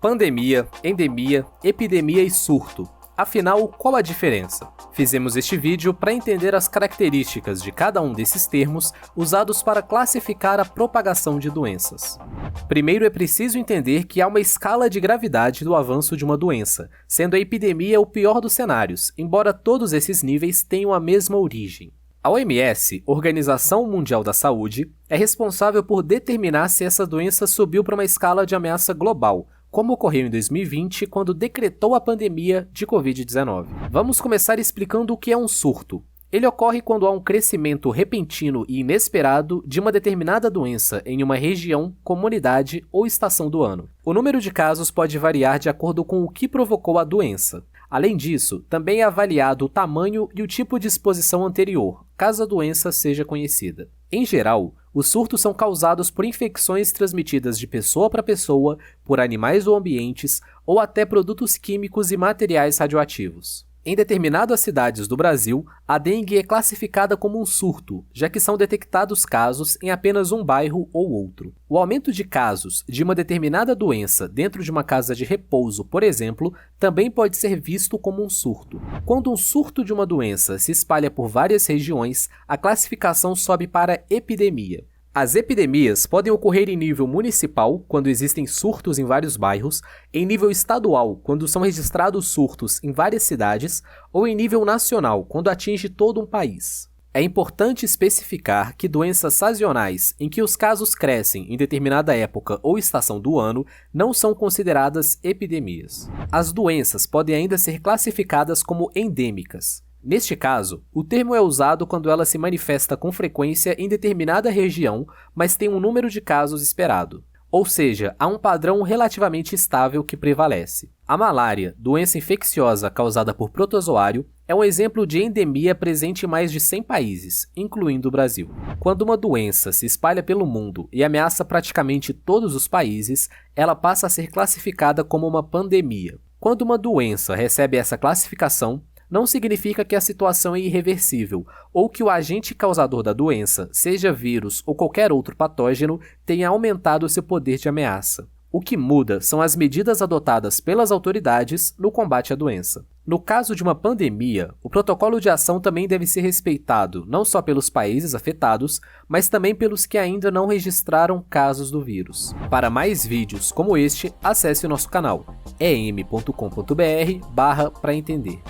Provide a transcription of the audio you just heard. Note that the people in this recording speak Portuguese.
Pandemia, endemia, epidemia e surto. Afinal, qual a diferença? Fizemos este vídeo para entender as características de cada um desses termos usados para classificar a propagação de doenças. Primeiro é preciso entender que há uma escala de gravidade do avanço de uma doença, sendo a epidemia o pior dos cenários, embora todos esses níveis tenham a mesma origem. A OMS, Organização Mundial da Saúde, é responsável por determinar se essa doença subiu para uma escala de ameaça global, como ocorreu em 2020, quando decretou a pandemia de Covid-19. Vamos começar explicando o que é um surto. Ele ocorre quando há um crescimento repentino e inesperado de uma determinada doença em uma região, comunidade ou estação do ano. O número de casos pode variar de acordo com o que provocou a doença. Além disso, também é avaliado o tamanho e o tipo de exposição anterior, caso a doença seja conhecida. Em geral, os surtos são causados por infecções transmitidas de pessoa para pessoa, por animais ou ambientes, ou até produtos químicos e materiais radioativos. Em determinadas cidades do Brasil, a dengue é classificada como um surto, já que são detectados casos em apenas um bairro ou outro. O aumento de casos de uma determinada doença dentro de uma casa de repouso, por exemplo, também pode ser visto como um surto. Quando um surto de uma doença se espalha por várias regiões, a classificação sobe para epidemia. As epidemias podem ocorrer em nível municipal, quando existem surtos em vários bairros, em nível estadual, quando são registrados surtos em várias cidades, ou em nível nacional, quando atinge todo um país. É importante especificar que doenças sazonais, em que os casos crescem em determinada época ou estação do ano, não são consideradas epidemias. As doenças podem ainda ser classificadas como endêmicas. Neste caso, o termo é usado quando ela se manifesta com frequência em determinada região, mas tem um número de casos esperado. Ou seja, há um padrão relativamente estável que prevalece. A malária, doença infecciosa causada por protozoário, é um exemplo de endemia presente em mais de 100 países, incluindo o Brasil. Quando uma doença se espalha pelo mundo e ameaça praticamente todos os países, ela passa a ser classificada como uma pandemia. Quando uma doença recebe essa classificação, não significa que a situação é irreversível, ou que o agente causador da doença, seja vírus ou qualquer outro patógeno, tenha aumentado seu poder de ameaça. O que muda são as medidas adotadas pelas autoridades no combate à doença. No caso de uma pandemia, o protocolo de ação também deve ser respeitado não só pelos países afetados, mas também pelos que ainda não registraram casos do vírus. Para mais vídeos como este, acesse o nosso canal em.com.br/para entender.